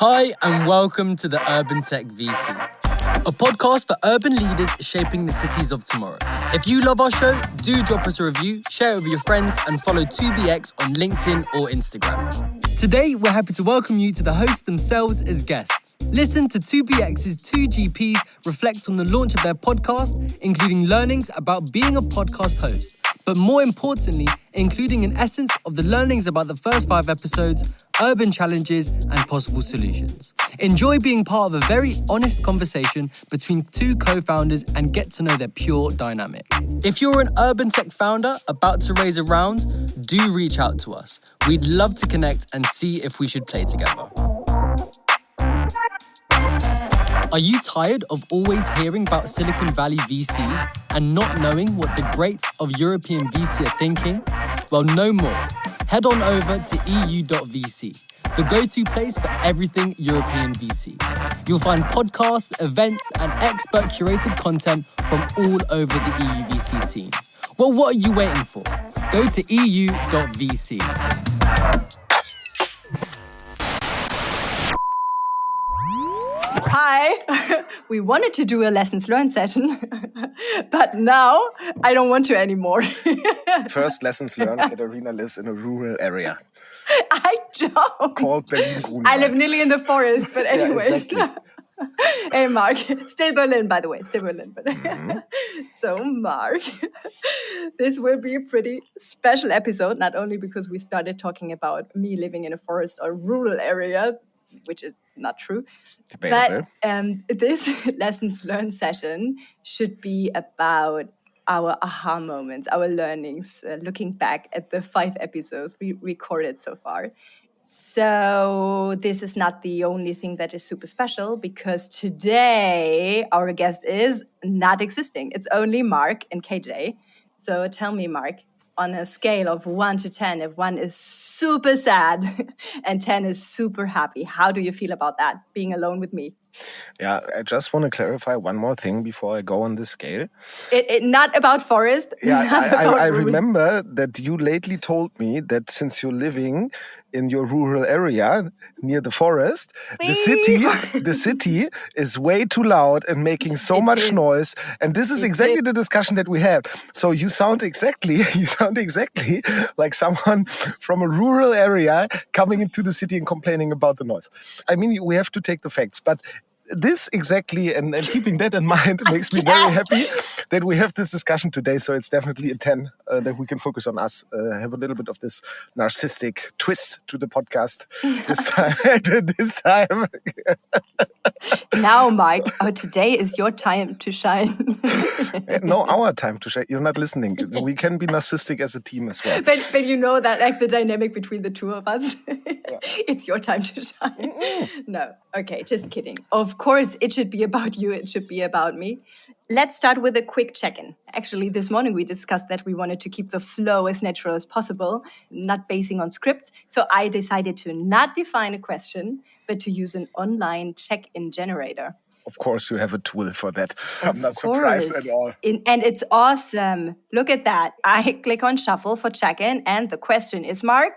Hi, and welcome to the Urban Tech VC, a podcast for urban leaders shaping the cities of tomorrow. If you love our show, do drop us a review, share it with your friends, and follow 2BX on LinkedIn or Instagram. Today, we're happy to welcome you to the hosts themselves as guests. Listen to 2BX's two GPs reflect on the launch of their podcast, including learnings about being a podcast host, but more importantly, including an essence of the learnings about the first 5 episodes, urban challenges, and possible solutions. Enjoy being part of a very honest conversation between 2 co-founders and get to know their pure dynamic. If you're an urban tech founder about to raise a round, do reach out to us. We'd love to connect and see if we should play together. Are you tired of always hearing about Silicon Valley VCs and not knowing what the greats of European VC are thinking? Well, no more. Head on over to EU.VC, the go-to place for everything European VC. You'll find podcasts, events, and expert-curated content from all over the EUVC scene. Well, what are you waiting for? Go to EU.VC. Hi, we wanted to do a lessons learned session, but now I don't want to anymore. First lessons learned, Katharina lives in a rural area. I don't. Called Berlin-Grunewald. I live nearly in the forest, but anyway. Yeah, exactly. Hey, Mark. Still Berlin, by the way. Still Berlin. But So, Mark, this will be a pretty special episode, not only because we started talking about me living in a forest or rural area, which is not true. Debatable. But this lessons learned session should be about our aha moments, our learnings, looking back at the 5 episodes we recorded so far. So this is not the only thing that is super special, because today our guest is not existing. It's only Mark and KJ. So tell me, Mark, on a scale of 1 to 10, if 1 is super sad and 10 is super happy, how do you feel about that, being alone with me? Yeah, I just want to clarify one more thing before I go on this scale. Not about forest. Yeah, I remember that you lately told me that since you're living in your rural area near the forest, the city is way too loud and making so much noise. And this is exactly the discussion that we had. So you sound exactly like someone from a rural area coming into the city and complaining about the noise. I mean, we have to take the facts, but this exactly, and keeping that in mind, makes me very happy that we have this discussion today. So it's definitely a 10 that we can focus on us, have a little bit of this narcissistic twist to the podcast this time. Now, Mike, today is your time to shine. No, our time to shine. You're not listening. We can be narcissistic as a team as well. But you know that, like, the dynamic between the two of us, it's your time to shine. No, okay, just kidding. Of course, it should be about you. It should be about me. Let's start with a quick check-in. Actually, this morning we discussed that we wanted to keep the flow as natural as possible, not basing on scripts. So I decided to not define a question, but to use an online check-in generator. Of course, you have a tool for that. I'm not surprised at all. And it's awesome. Look at that. I click on shuffle for check-in, and the question is, Mark,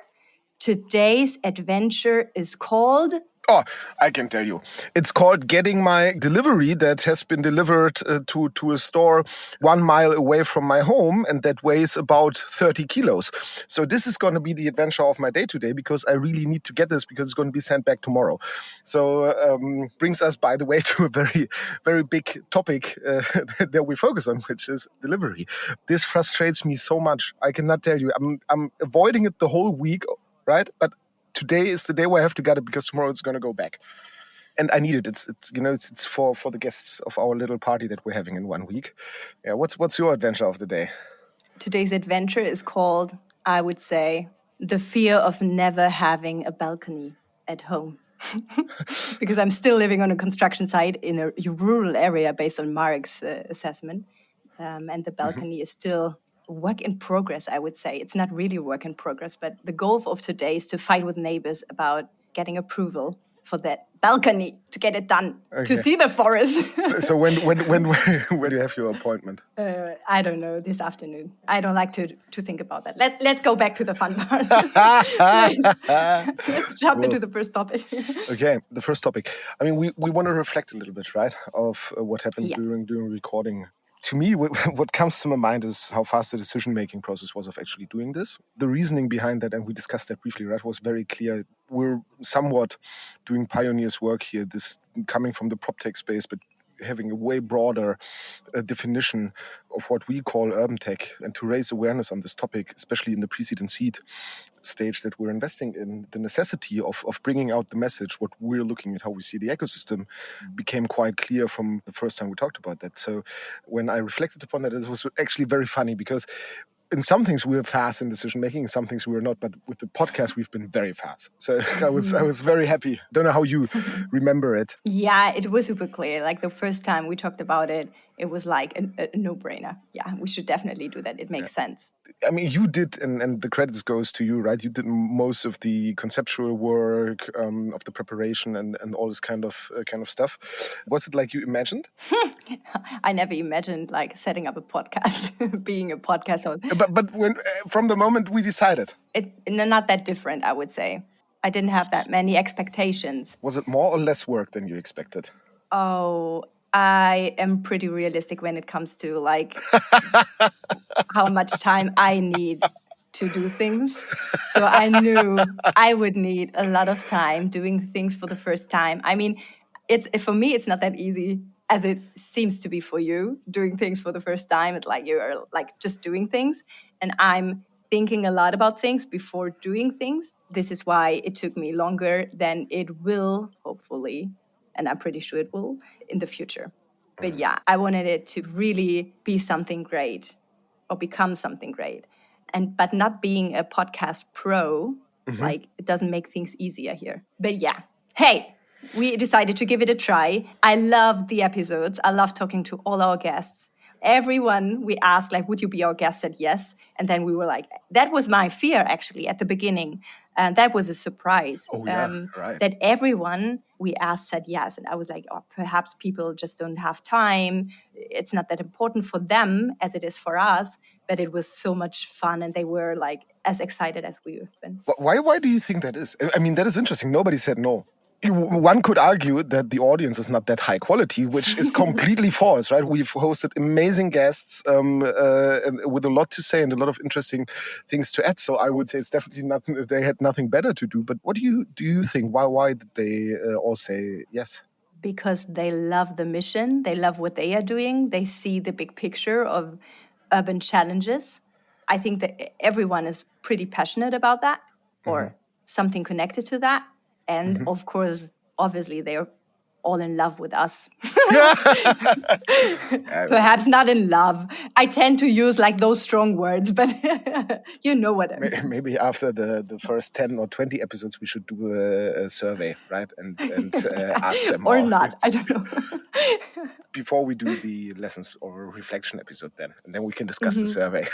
today's adventure is called... Oh, I can tell you. It's called getting my delivery that has been delivered to a store 1 mile away from my home, and that weighs about 30 kilos. So this is going to be the adventure of my day today, because I really need to get this, because it's going to be sent back tomorrow. So brings us, by the way, to a very, very big topic that we focus on, which is delivery. This frustrates me so much. I cannot tell you. I'm avoiding it the whole week, right? But today is the day where I have to get it, because tomorrow it's going to go back. And I need it. It's for the guests of our little party that we're having in 1 week. Yeah, what's your adventure of the day? Today's adventure is called, I would say, the fear of never having a balcony at home. Because I'm still living on a construction site in a rural area based on Mark's assessment. And the balcony is still work in progress, I would say. It's not really a work in progress, but the goal of today is to fight with neighbors about getting approval for that balcony to get it done, to see the forest. So when do you have your appointment? I don't know, this afternoon. I don't like to think about that. Let's go back to the fun part. Let's jump into the first topic. Okay, the first topic. I mean, we want to reflect a little bit, right, of what happened during recording. To me, what comes to my mind is how fast the decision-making process was of actually doing this. The reasoning behind that, and we discussed that briefly, right, was very clear. We're somewhat doing pioneers' work here, this coming from the PropTech space, but having a way broader definition of what we call urban tech, and to raise awareness on this topic, especially in the pre-seed and seed stage that we're investing in, the necessity of bringing out the message, what we're looking at, how we see the ecosystem, became quite clear from the first time we talked about that. So when I reflected upon that, it was actually very funny, because in some things we were fast in decision making, in some things we were not. But with the podcast, we've been very fast. So I was very happy. Don't know how you remember it. Yeah, it was super clear. Like the first time we talked about it, it was like a no-brainer. Yeah, we should definitely do that. It makes sense. I mean, you did, and the credits goes to you, right? You did most of the conceptual work, of the preparation, and all this kind of stuff. Was it like you imagined? I never imagined like setting up a podcast, being a podcast host. But when from the moment we decided, not that different, I would say. I didn't have that many expectations. Was it more or less work than you expected? Oh, I am pretty realistic when it comes to like how much time I need to do things. So I knew I would need a lot of time doing things for the first time. I mean, for me, it's not that easy as it seems to be for you, doing things for the first time. It's like you're like just doing things. And I'm thinking a lot about things before doing things. This is why it took me longer than it will, hopefully, and I'm pretty sure it will in the future. But yeah, I wanted it to really be something great or become something great. But not being a podcast pro, like it doesn't make things easier here. But yeah, hey, we decided to give it a try. I love the episodes. I love talking to all our guests. Everyone we asked, like, would you be our guest, said yes. And then we were like, that was my fear, actually, at the beginning. And that was a surprise. Right. That everyone we asked said yes. And I was like, oh, perhaps people just don't have time. It's not that important for them as it is for us. But it was so much fun. And they were like as excited as we have been. Why do you think that is? I mean, that is interesting. Nobody said no. One could argue that the audience is not that high quality, which is completely false, right? We've hosted amazing guests with a lot to say and a lot of interesting things to add. So I would say it's definitely not. They had nothing better to do. But what do you think? Why did they all say yes? Because they love the mission. They love what they are doing. They see the big picture of urban challenges. I think that everyone is pretty passionate about that or something connected to that. And of course, obviously, they are all in love with us. Perhaps not in love. I tend to use like those strong words, but you know what I mean. Maybe after the first 10 or 20 episodes, we should do a survey, right? And ask them or more. not, I don't know. Before we do the lessons or reflection episode then, and then we can discuss the survey.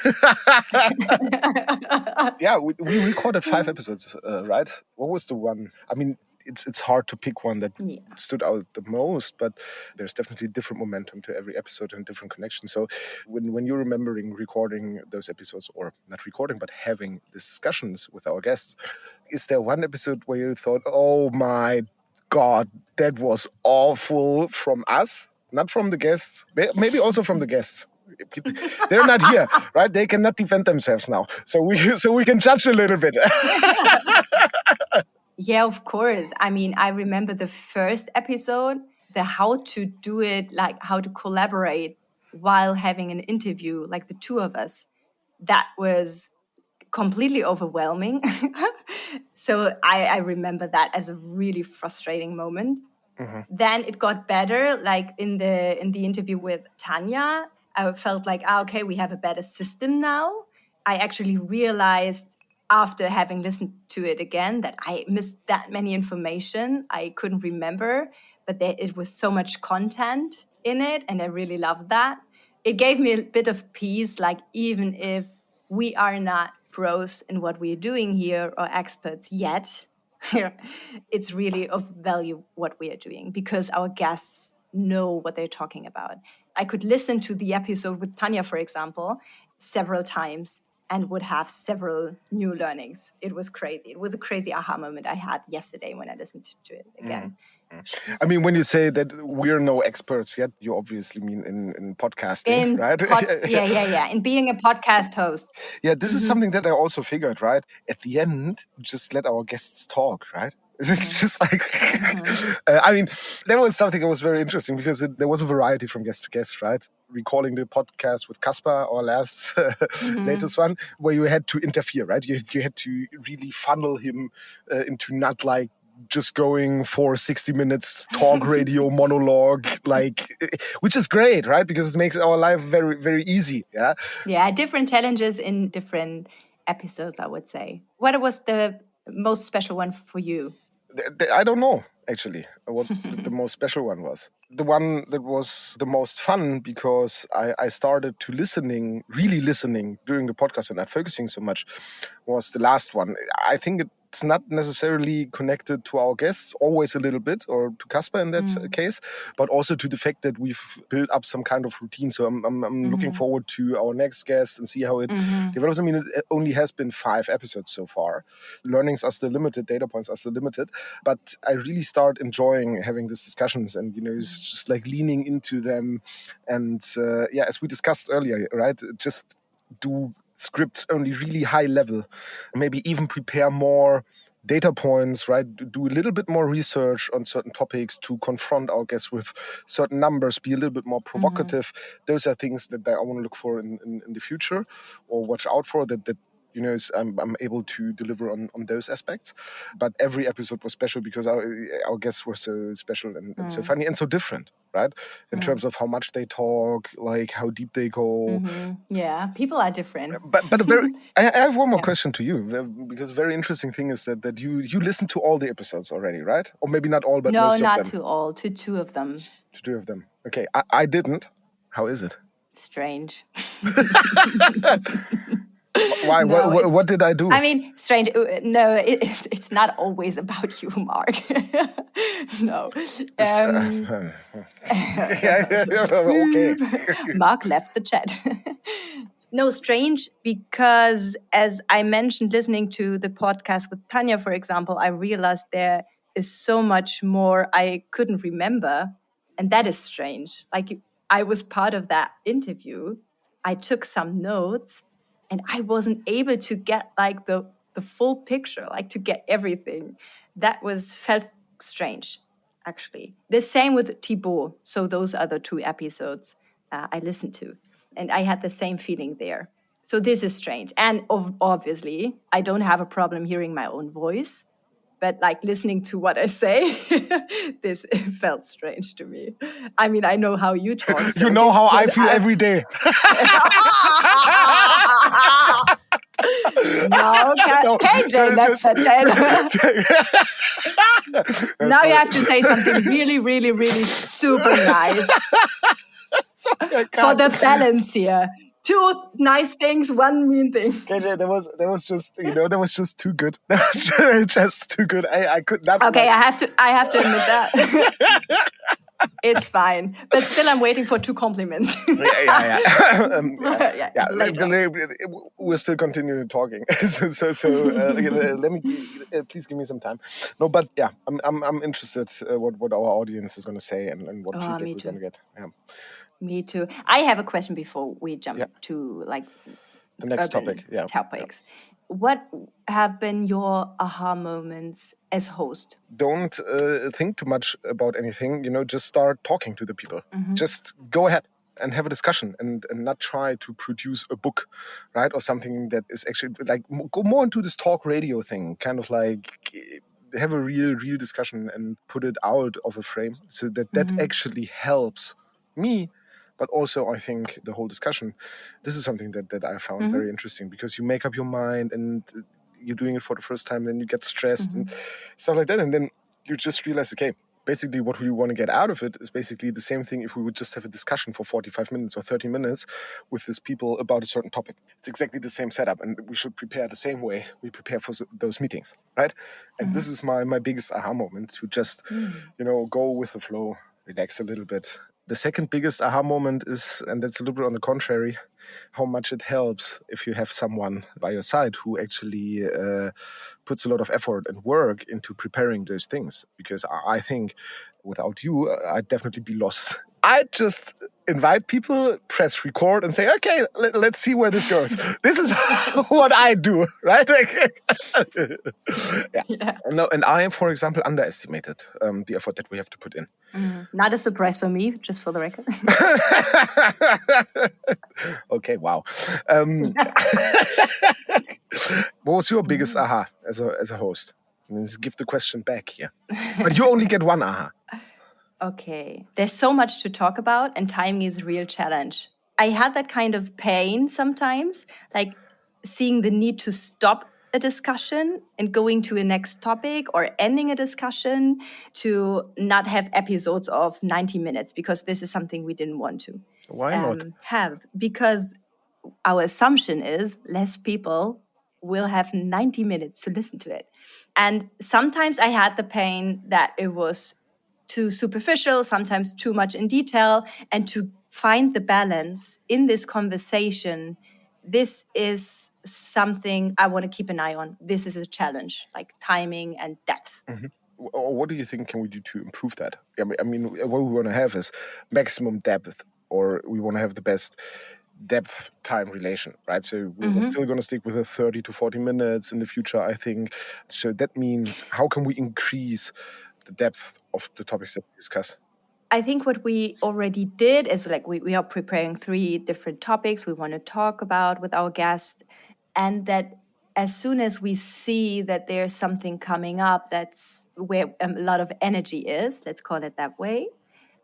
Yeah, we recorded 5 episodes, right? What was the one? I mean, it's hard to pick one that stood out the most, but there's definitely different momentum to every episode and different connections. So when you're remembering recording those episodes, or not recording, but having these discussions with our guests, is there one episode where you thought, oh my God, that was awful from us? Not from the guests, maybe also from the guests. They're not here, right? They cannot defend themselves now. So we can judge a little bit. Yeah, of course. I mean, I remember the first episode, the how to do it, like how to collaborate while having an interview, like the two of us. That was completely overwhelming. So I remember that as a really frustrating moment. Then it got better, like in the interview with Tanya. I felt like, okay, we have a better system now. I actually realized after having listened to it again that I missed that many information. I couldn't remember, but it was so much content in it, and I really loved that. It gave me a bit of peace, like even if we are not pros in what we're doing here or experts yet, it's really of value what we are doing because our guests know what they're talking about. I could listen to the episode with Tanya, for example, several times and would have several new learnings. It was crazy. It was a crazy aha moment I had yesterday when I listened to it again. I mean, when you say that we're no experts yet, you obviously mean in podcasting, right? Yeah. In being a podcast host. Yeah, this is something that I also figured, right? At the end, just let our guests talk, right? It's just like, I mean, that was something that was very interesting because there was a variety from guest to guest, right? Recalling the podcast with Kaspar, our last latest one, where you had to interfere, right? You had to really funnel him into not like just going for 60 minutes talk radio monologue, like, which is great, right? Because it makes our life very, very easy. Yeah, different challenges in different episodes, I would say. What was the most special one for you? I don't know, actually, what the most special one was. The one that was the most fun because I started to really listening during the podcast and not focusing so much, was the last one. I think it's not necessarily connected to our guests, always a little bit, or to Kaspar in that case, but also to the fact that we've built up some kind of routine. So I'm looking forward to our next guest and see how it develops. I mean, it only has been 5 episodes so far. Learnings are still limited, data points are still limited, but I really start enjoying having these discussions and, it's just like leaning into them. And as we discussed earlier, right, just do scripts only really high level, maybe even prepare more data points, right? Do a little bit more research on certain topics to confront our guests with certain numbers, be a little bit more provocative. Those are things that I want to look for in the future or watch out for, that I'm able to deliver on those aspects. But every episode was special because our guests were so special and so funny and so different, right? In terms of how much they talk, like how deep they go. Yeah, people are different. But I have one more question to you, because a very interesting thing is that you listen to all the episodes already, right? Or maybe not all, but most of them. No, not to all, to 2 of them. To 2 of them. Okay, I didn't. How is it? Strange. Why? No, what did I do? I mean, strange. No, it's not always about you, Mark. No. Okay. Mark left the chat. No, strange, because as I mentioned, listening to the podcast with Tanya, for example, I realized there is so much more I couldn't remember. And that is strange. Like, I was part of that interview. I took some notes. And I wasn't able to get like the full picture, like to get everything. That felt strange, actually. The same with Thibaut. So those are the 2 episodes I listened to. And I had the same feeling there. So this is strange. And obviously, I don't have a problem hearing my own voice. But like listening to what I say, this felt strange to me. I mean, I know how you talk. So you know how I feel every day. No, KJ, that's a Now you have to say something really, really, really super nice for the balance here. 2 nice things, 1 mean thing. Okay, that was just that was just too good. That was just too good. I could not. Okay, I have to admit that. It's fine, but still, I'm waiting for 2 compliments. Yeah. We're still continuing talking. so let me please give me some time. No, but yeah, I'm interested what our audience is going to say and what feedback we're going to get. Yeah. Me too. I have a question before we jump to like the next topic. Yeah. Topics. Yeah. What have been your aha moments as host? Don't think too much about anything. Just start talking to the people. Just go ahead and have a discussion and not try to produce a book, right? Or something that is actually like go more into this talk radio thing, kind of like have a real discussion and put it out of a frame so that actually helps me. But also, I think the whole discussion, this is something that I found very interesting because you make up your mind and you're doing it for the first time, then you get stressed and stuff like that. And then you just realize, okay, basically what we want to get out of it is basically the same thing if we would just have a discussion for 45 minutes or 30 minutes with these people about a certain topic. It's exactly the same setup, and we should prepare the same way we prepare for those meetings, right? And this is my biggest aha moment, to just, go with the flow, relax a little bit. The second biggest aha moment is, and that's a little bit on the contrary, how much it helps if you have someone by your side who actually puts a lot of effort and work into preparing those things. Because I think without you, I'd definitely be lost. I just invite people, press record, and say, okay, let's see where this goes. This is what I do, right? Yeah. No, and I, for example, underestimated the effort that we have to put in. Not a surprise for me, just for the record. Okay, wow. What was your biggest aha as a host? Let's give the question back here. But you only get one aha. Okay, there's so much to talk about, and timing is a real challenge. I had that kind of pain sometimes, like seeing the need to stop a discussion and going to a next topic, or ending a discussion, to not have episodes of 90 minutes, because this is something we didn't want to have. Because our assumption is less people will have 90 minutes to listen to it. And sometimes I had the pain that it was too superficial, sometimes too much in detail, and to find the balance in this conversation, this is something I want to keep an eye on. This is a challenge, like timing and depth. What do you think can we do to improve that? I mean, what we want to have is maximum depth, or we want to have the best depth time relation, right? So we're still going to stick with 30 to 40 minutes in the future, I think. So that means, how can we increase the depth of the topics that we discuss? I think what we already did is, like, we are preparing 3 different topics we want to talk about with our guest, and that as soon as we see that there's something coming up that's where a lot of energy is, let's call it that way,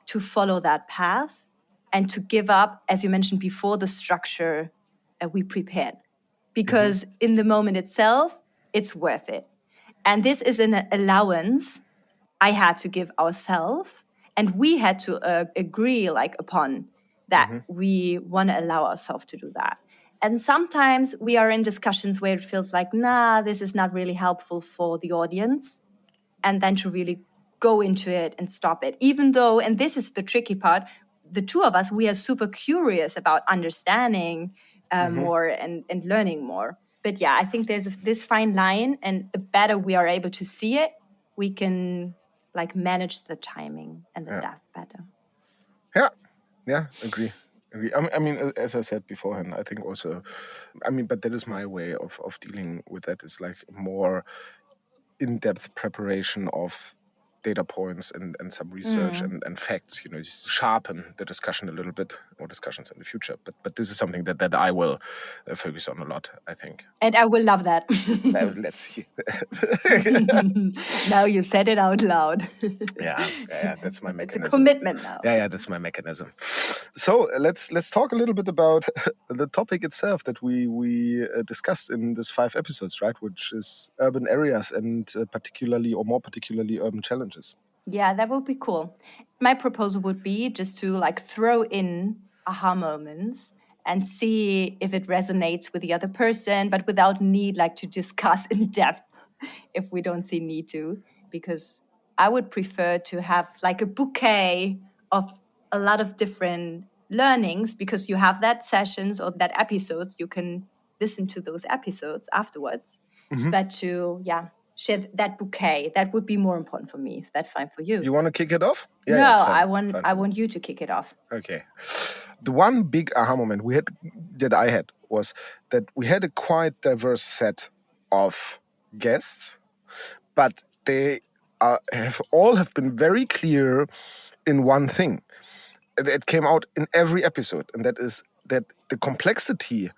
to follow that path and to give up, as you mentioned before, the structure we prepared. Because in the moment itself, it's worth it. And this is an allowance I had to give ourselves, and we had to agree upon that we want to allow ourselves to do that. And sometimes we are in discussions where it feels like, nah, this is not really helpful for the audience. And then to really go into it and stop it. Even though, and this is the tricky part, the two of us, we are super curious about understanding more and learning more. But yeah, I think there's this fine line, and the better we are able to see it, we can manage the timing and the depth better. Yeah, agree. I mean, as I said beforehand, I think also, but that is my way of dealing with that, is like more in-depth preparation of data points and some research and facts, just to sharpen the discussion a little bit, or discussions in the future. But this is something that I will focus on a lot, I think. And I will love that. Let's see. Now you said it out loud. Yeah, that's my mechanism. It's a commitment now. Yeah, that's my mechanism. So let's talk a little bit about the topic itself that we discussed in this 5 episodes, right? Which is urban areas, and more particularly urban challenges. Yeah, that would be cool. My proposal would be just to throw in aha moments and see if it resonates with the other person, but without need to discuss in depth if we don't see need to, because I would prefer to have a bouquet of a lot of different learnings, because you have that sessions or that episodes, you can listen to those episodes afterwards, but to share that bouquet, that would be more important for me. Is that fine for you? You want to kick it off? Yeah, no, I want you to kick it off. Okay. The one big aha moment I had was that we had a quite diverse set of guests, but they have been very clear in one thing. It came out in every episode, and that is that the complexity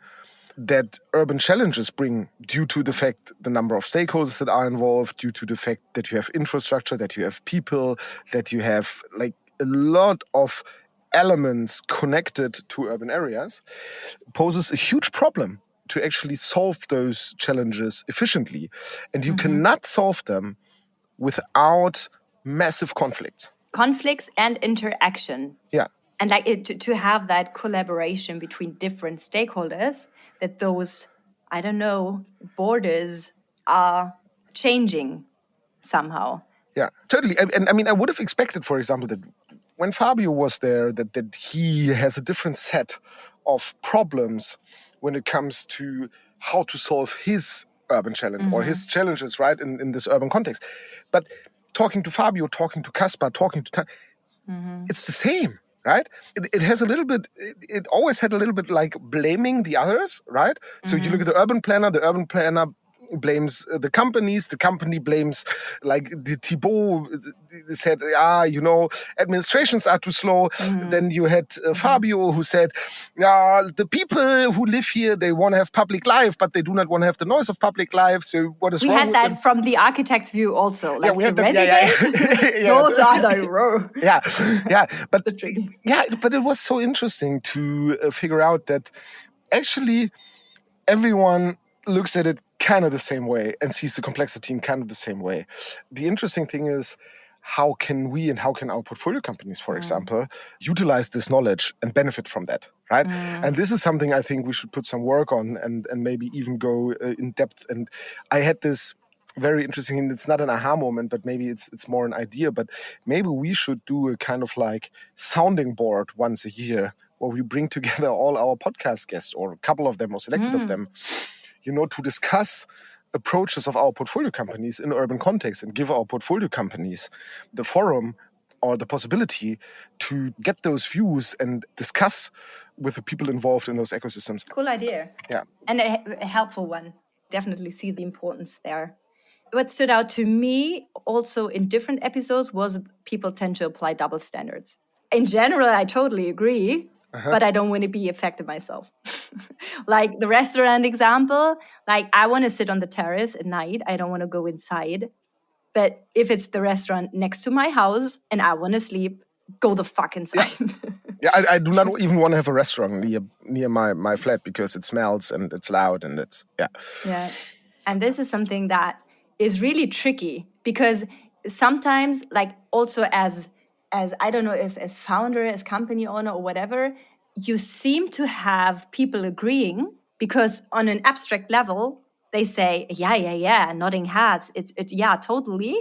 that urban challenges bring, due to the fact the number of stakeholders that are involved, due to the fact that you have infrastructure, that you have people, that you have a lot of elements connected to urban areas, poses a huge problem to actually solve those challenges efficiently. And you cannot solve them without massive conflicts. Conflicts and interaction. Yeah. And to have that collaboration between different stakeholders, that those, I don't know, borders are changing somehow. Yeah, totally. And I mean, I would have expected, for example, that when Fabio was there, that he has a different set of problems when it comes to how to solve his urban challenge or his challenges, right, in this urban context. But talking to Fabio, talking to Kaspar, talking to it's the same, right? It has a little bit, it always had a little bit like blaming the others, right? So you look at the urban planner blames the company blames, like the Thibault said, administrations are too slow. Then you had Fabio who said, the people who live here, they want to have public life, but they do not want to have the noise of public life. So what is wrong? We had that from the architect's view also. Like we had the residents, those are the row. But it was so interesting to figure out that actually everyone looks at it kind of the same way and sees the complexity in kind of the same way. The interesting thing is, how can we and how can our portfolio companies, for example, utilize this knowledge and benefit from that, right? And this is something I think we should put some work on and maybe even go in depth. And I had this very interesting, and it's not an aha moment, but maybe it's more an idea, but maybe we should do a kind of like sounding board once a year where we bring together all our podcast guests, or a couple of them or selected of them, to discuss approaches of our portfolio companies in urban context and give our portfolio companies the forum or the possibility to get those views and discuss with the people involved in those ecosystems. Cool idea. Yeah. And a helpful one. Definitely see the importance there. What stood out to me also in different episodes was people tend to apply double standards. In general, I totally agree. But I don't want to be affected myself. Like the restaurant example, like I want to sit on the terrace at night. I don't want to go inside. But if it's the restaurant next to my house and I want to sleep, go the fuck inside. I do not even want to have a restaurant near my flat because it smells and it's loud and it's, Yeah. And this is something that is really tricky because sometimes, like also as I don't know if as founder, as company owner or whatever, you seem to have people agreeing because on an abstract level, they say, yeah, nodding heads, yeah, totally.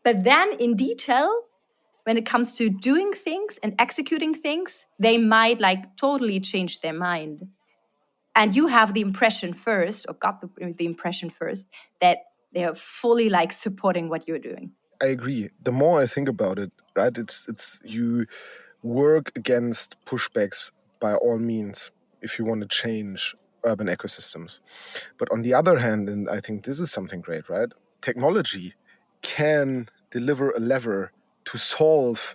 But then in detail, when it comes to doing things and executing things, they might like totally change their mind. And you have the impression first, or got the impression first, that they are fully like supporting what you're doing. I agree. The more I think about it, right, it's you work against pushbacks by all means if you want to change urban ecosystems. But on the other hand, and I think this is something great, right? Technology can deliver a lever to solve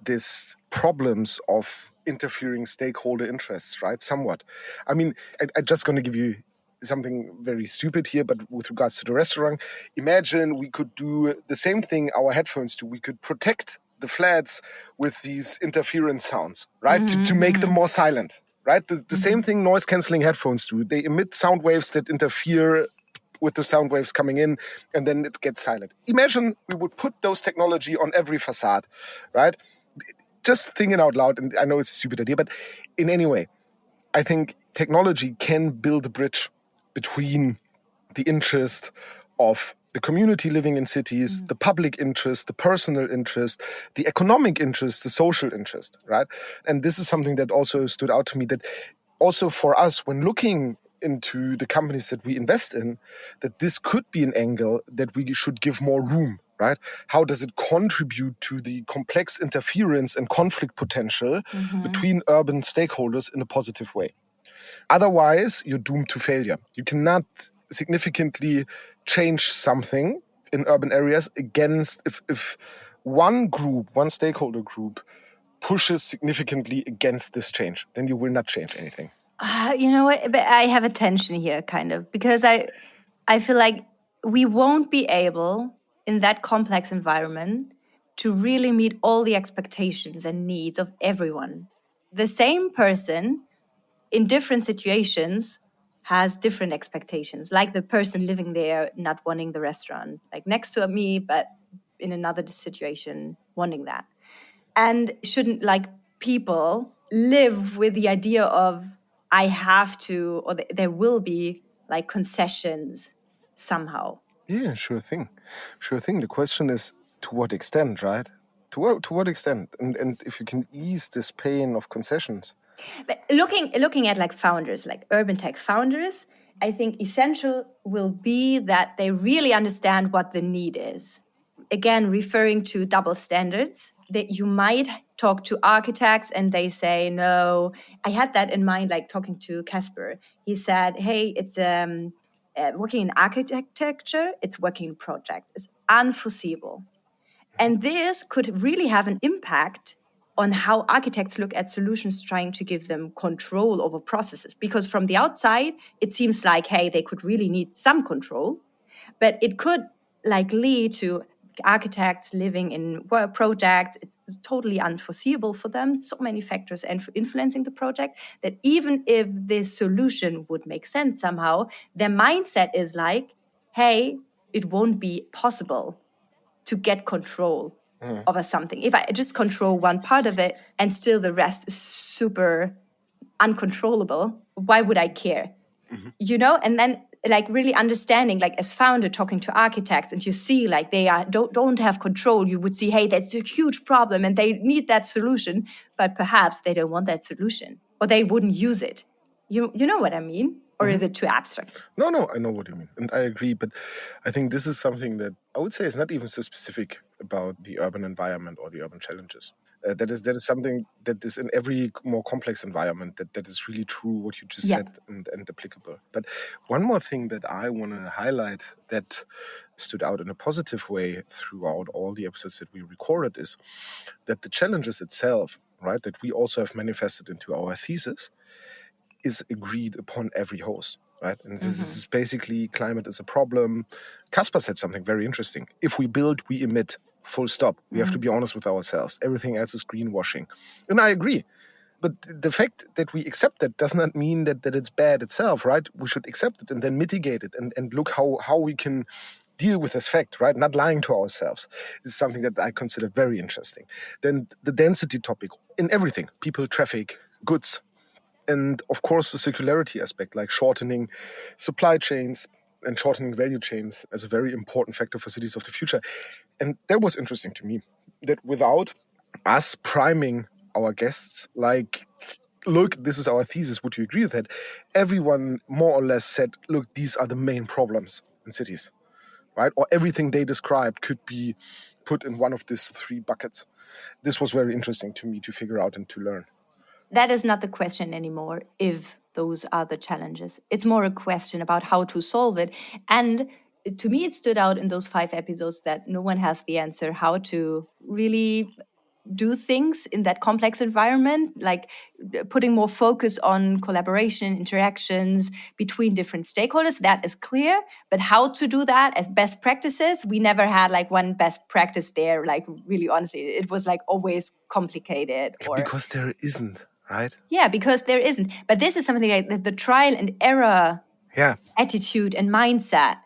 these problems of interfering stakeholder interests, right? Somewhat. I mean, I'm just going to give you something very stupid here, but with regards to the restaurant, imagine we could do the same thing our headphones do. We could protect the flats with these interference sounds, right? To make them more silent, right? The same thing noise cancelling headphones do. They emit sound waves that interfere with the sound waves coming in, and then it gets silent. Imagine we would put those technology on every facade, right? Just thinking out loud, and I know it's a stupid idea, but in any way, I think technology can build a bridge between the interest of the community living in cities, the public interest, the personal interest, the economic interest, the social interest, right? And this is something that also stood out to me, that also for us, when looking into the companies that we invest in, that this could be an angle that we should give more room, right? How does it contribute to the complex interference and conflict potential between urban stakeholders in a positive way? Otherwise, you're doomed to failure. You cannot significantly change something in urban areas against if one group, one stakeholder group pushes significantly against this change, then you will not change anything. You know what? But I have a tension here, kind of, because I feel like we won't be able, in that complex environment, to really meet all the expectations and needs of everyone. The same person in different situations has different expectations, like the person living there not wanting the restaurant like next to me, but in another situation wanting that. And shouldn't like people live with the idea of I have to, or there will be like concessions somehow? Yeah, sure thing. The question is to what extent, right? To what extent? And if you can ease this pain of concessions. But looking at like founders, like urban tech founders, I think essential will be that they really understand what the need is. Again, referring to double standards, that you might talk to architects and they say, no, I had that in mind, like talking to Casper. He said, hey, it's working in architecture, it's working in projects, it's unforeseeable. And this could really have an impact on how architects look at solutions, trying to give them control over processes. Because from the outside, it seems like, hey, they could really need some control, but it could like lead to architects living in projects. It's totally unforeseeable for them. So many factors influencing the project that even if this solution would make sense somehow, their mindset is like, hey, it won't be possible to get control over something. If I just control one part of it and still the rest is super uncontrollable, why would I care? You know? And then like really understanding, like as founder talking to architects, and you see like they don't have control, you would see, hey, that's a huge problem and they need that solution, but perhaps they don't want that solution or they wouldn't use it. You know what I mean? Or is it too abstract? No, I know what you mean. And I agree. But I think this is something that I would say is not even so specific about the urban environment or the urban challenges. That is something that is in every more complex environment, that is really true what you just said and applicable. But one more thing that I want to highlight that stood out in a positive way throughout all the episodes that we recorded is that the challenges itself, right, that we also have manifested into our thesis, is agreed upon every host, right? And this is basically climate is a problem. Caspar said something very interesting. If we build, we emit, full stop. We have to be honest with ourselves. Everything else is greenwashing. And I agree. But the fact that we accept that does not mean that it's bad itself, right? We should accept it and then mitigate it and look how we can deal with this fact, right? Not lying to ourselves. This is something that I consider very interesting. Then the density topic in everything, people, traffic, goods, and of course the circularity aspect, like shortening supply chains and shortening value chains as a very important factor for cities of the future. And that was interesting to me, that without us priming our guests, like, look, this is our thesis, would you agree with that? Everyone more or less said, look, these are the main problems in cities, right? Or everything they described could be put in one of these three buckets. This was very interesting to me to figure out and to learn. That is not the question anymore, if those are the challenges. It's more a question about how to solve it. And to me, it stood out in those 5 episodes that no one has the answer how to really do things in that complex environment, like putting more focus on collaboration, interactions between different stakeholders. That is clear. But how to do that as best practices, we never had like one best practice there. Like really, honestly, it was like always complicated. Because there isn't, right? Yeah, because there isn't. But this is something like the trial and error attitude and mindset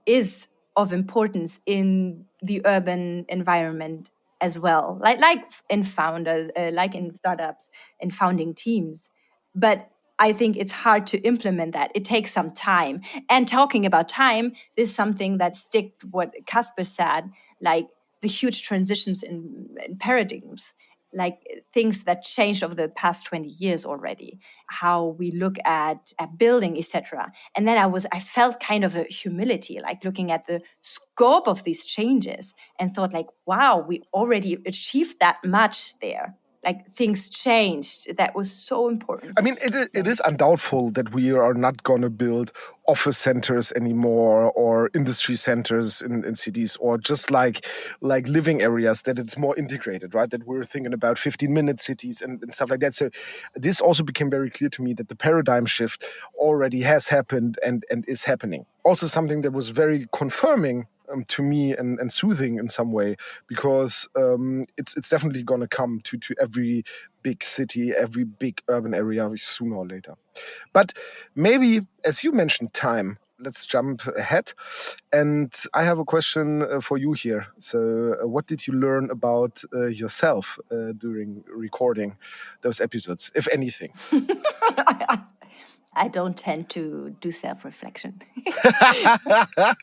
is of importance in the urban environment as well, like in founders, like in startups and founding teams. But I think it's hard to implement that. It takes some time. And talking about time, this is something that stick what Casper said, like the huge transitions in paradigms, like things that changed over the past 20 years already, how we look at building, etc. And then I felt kind of a humility, like looking at the scope of these changes and thought like, wow, we already achieved that much there. Like things changed. That was so important. I mean, it is undoubtful that we are not going to build office centers anymore or industry centers in cities, or just like living areas, that it's more integrated, right? That we're thinking about 15-minute cities and stuff like that. So this also became very clear to me that the paradigm shift already has happened and is happening. Also something that was very confirming to me and soothing in some way, because it's definitely going to come to every big city, every big urban area sooner or later. But maybe, as you mentioned, time, let's jump ahead. And I have a question for you here. So what did you learn about yourself during recording those episodes, if anything? I don't tend to do self-reflection.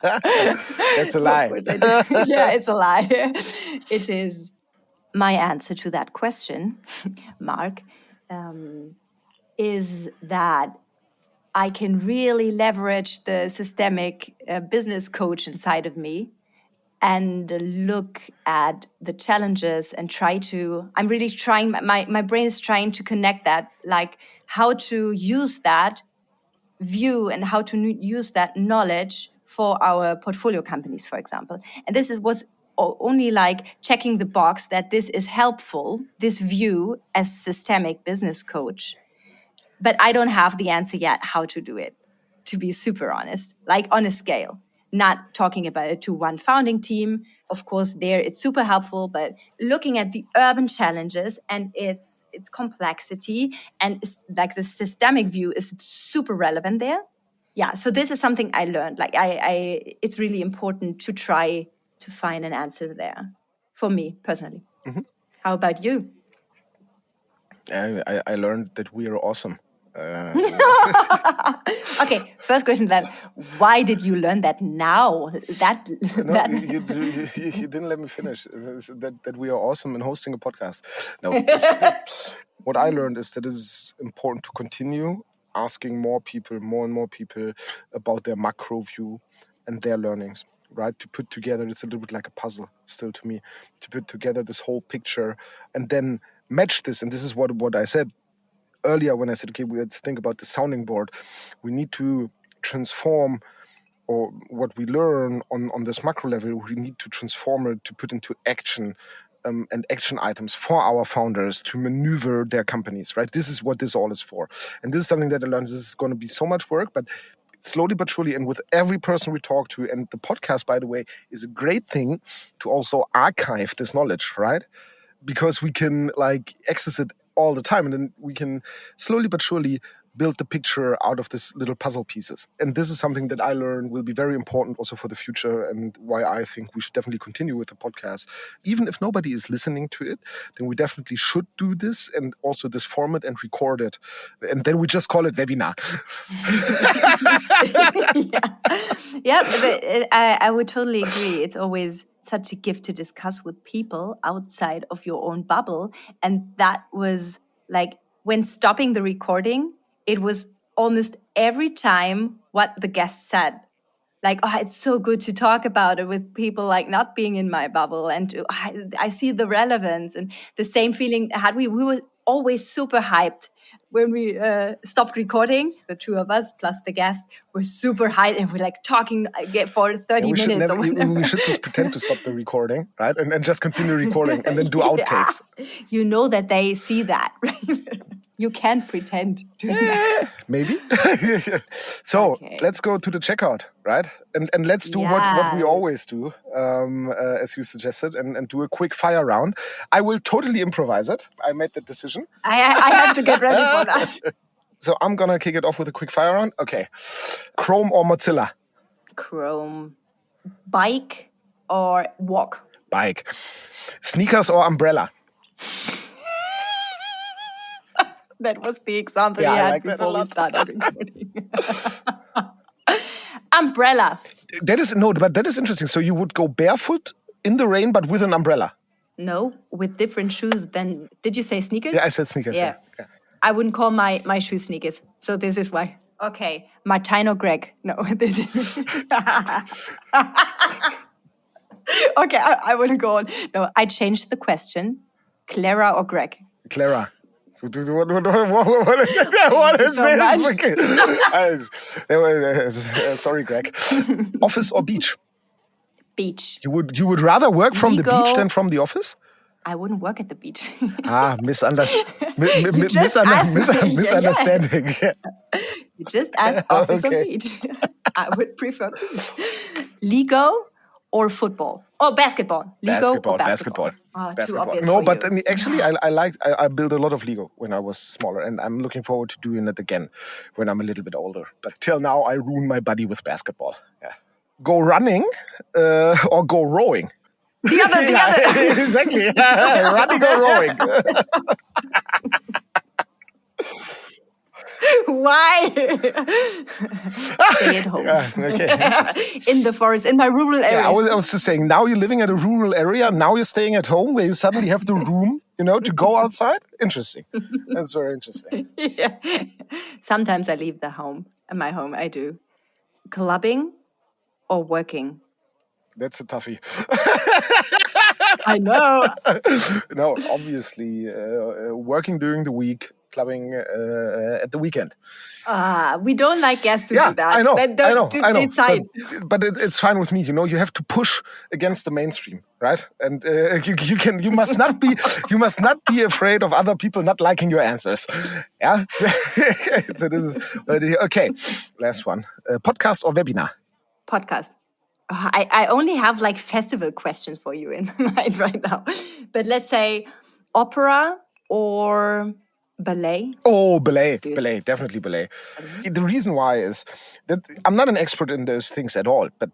That's a lie. Of course I do. Yeah, it's a lie. It is my answer to that question, Mark, is that I can really leverage the systemic business coach inside of me and look at the challenges and I'm really trying, my brain is trying to connect that, like how to use that view and how to use that knowledge for our portfolio companies, for example. And this was only like checking the box that this is helpful, this view as systemic business coach. But I don't have the answer yet how to do it, to be super honest, like on a scale. Not talking about it to one founding team. Of course, there it's super helpful, but looking at the urban challenges and its complexity and like the systemic view is super relevant there. Yeah, so this is something I learned. Like it's really important to try to find an answer there for me personally. Mm-hmm. How about you? I learned that we are awesome. Okay, first question then. Why did you learn that now? You didn't let me finish. That we are awesome in hosting a podcast. No. What I learned is that it is important to continue asking more and more people about their macro view and their learnings, right? To put together, it's a little bit like a puzzle still to me, to put together this whole picture and then match this. And this is what I said earlier when I said, okay, let's think about the sounding board. We need to transform or what we learn on this macro level, we need to transform it to put into action and action items for our founders to maneuver their companies, right? This is what this all is for. And this is something that I learned. This is going to be so much work, but slowly but surely, and with every person we talk to, and the podcast, by the way, is a great thing to also archive this knowledge, right? Because we can like access it all the time, and then we can slowly but surely build the picture out of this little puzzle pieces. And this is something that I learned will be very important also for the future, and why I think we should definitely continue with the podcast. Even if nobody is listening to it, then we definitely should do this, and also this format and record it. And then we just call it webinar. Yeah, but I would totally agree. It's always such a gift to discuss with people outside of your own bubble. And that was like when stopping the recording, it was almost every time what the guest said. Like, oh, it's so good to talk about it with people like not being in my bubble. And I see the relevance and the same feeling had we were always super hyped. When we stopped recording, the two of us plus the guest were super hyped and we're like talking for 30 minutes. We should just pretend to stop the recording, right? And just continue recording and then do outtakes. Yeah. You know that they see that, right? You can't pretend to that. Maybe. So let's go to the checkout, right? And let's do what we always do, as you suggested, and do a quick fire round. I will totally improvise it. I made that decision. I have to get ready for that. So I'm going to kick it off with a quick fire round. Okay. Chrome or Mozilla? Chrome. Bike or walk? Bike. Sneakers or umbrella? That was the example you had before we started recording. Umbrella. That is interesting. So you would go barefoot in the rain, but with an umbrella? No, with different shoes. Then did you say sneakers? Yeah, I said sneakers. Yeah. I wouldn't call my shoes sneakers. So this is why. Okay, Martijn or Greg? No, this is. Okay, I wouldn't go on. No, I changed the question. Clara or Greg? Clara. What is this? Sorry, Greg. Office or beach? Beach. You would rather work from the beach than from the office? I wouldn't work at the beach. Misunderstanding. You just asked office or beach. I would prefer beach. Lego or football? Or basketball? Lego or basketball? Oh, basketball. Too obvious No, for but you. actually, I built a lot of Lego when I was smaller, and I'm looking forward to doing it again when I'm a little bit older. But till now, I ruin my body with basketball. Yeah. Go running or go rowing. The other. Exactly. Running or rowing. Why? Stay at home. Okay. In the forest, in my rural area. Yeah, I was just saying, now you're living at a rural area, now you're staying at home where you suddenly have the room, to go outside. Interesting. That's very interesting. Yeah. Sometimes I leave my home, I do. Clubbing or working? That's a toughie. I know. No, obviously, working during the week, clubbing at the weekend. We don't like guests to do that. I know. Then I know. decide. But it's fine with me. You have to push against the mainstream, right? And you must not be afraid of other people not liking your answers. Yeah. So this is okay. Last one: podcast or webinar? Podcast. I only have like festival questions for you in my mind right now. But let's say opera or ballet. Oh, ballet, definitely ballet. The reason why is that I'm not an expert in those things at all, but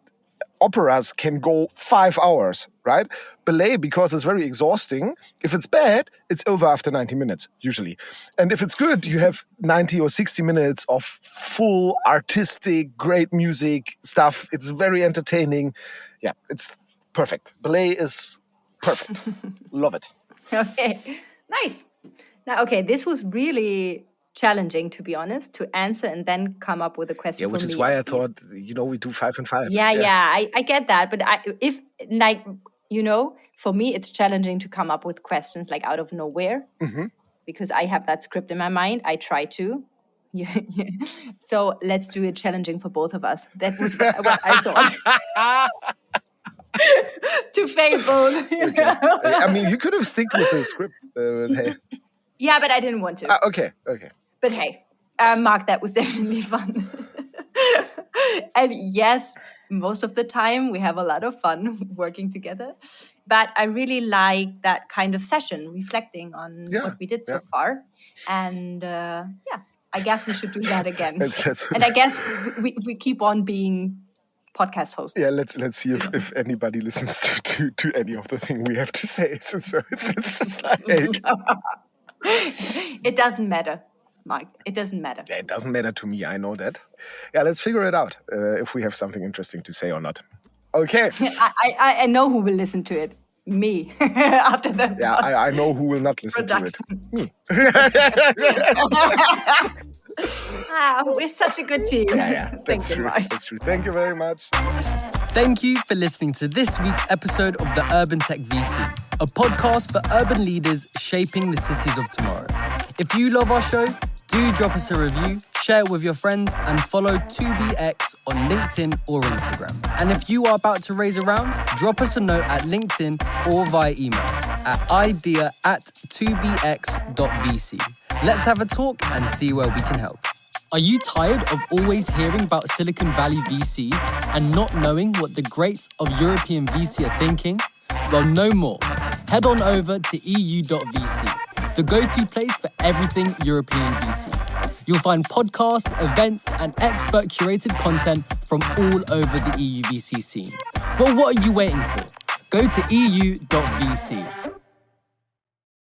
operas can go 5 hours, right? Ballet, because it's very exhausting. If it's bad, it's over after 90 minutes, usually. And if it's good, you have 90 or 60 minutes of full artistic, great music stuff. It's very entertaining. Yeah, it's perfect. Ballet is perfect. Love it. Okay, nice. Now, okay, this was really challenging, to be honest, to answer and then come up with a question. Yeah, which is why I thought, we do 5 and 5. Yeah, I get that. But for me, it's challenging to come up with questions like out of nowhere because I have that script in my mind. I try to. So let's do it challenging for both of us. That was what I thought. To fail both. Okay. I mean, you could have stick with the script. Hey. Yeah, but I didn't want to. Okay. But hey, Mark, that was definitely fun. And yes, most of the time we have a lot of fun working together. But I really like that kind of session, reflecting on what we did so far. And I guess we should do that again. And I guess we keep on being podcast hosts. Yeah, let's see if anybody listens to any of the thing we have to say. So it's just like... It doesn't matter, Mike. It doesn't matter. Yeah, it doesn't matter to me. I know that. Yeah, let's figure it out if we have something interesting to say or not. Okay. I know who will listen to it. Me. After that. Yeah, I know who will not listen to it. Me. We're such a good team. Yeah. That's true. That's true. Thank you very much. Thank you for listening to this week's episode of the Urban Tech VC, a podcast for urban leaders shaping the cities of tomorrow. If you love our show, do drop us a review, share it with your friends, and follow 2BX on LinkedIn or Instagram. And if you are about to raise a round, drop us a note at LinkedIn or via email at idea@2bx.vc. Let's have a talk and see where we can help. Are you tired of always hearing about Silicon Valley VCs and not knowing what the greats of European VC are thinking? Well, no more. Head on over to EU.vc, the go-to place for everything European VC. You'll find podcasts, events, and expert-curated content from all over the EUVC scene. Well, what are you waiting for? Go to EU.vc.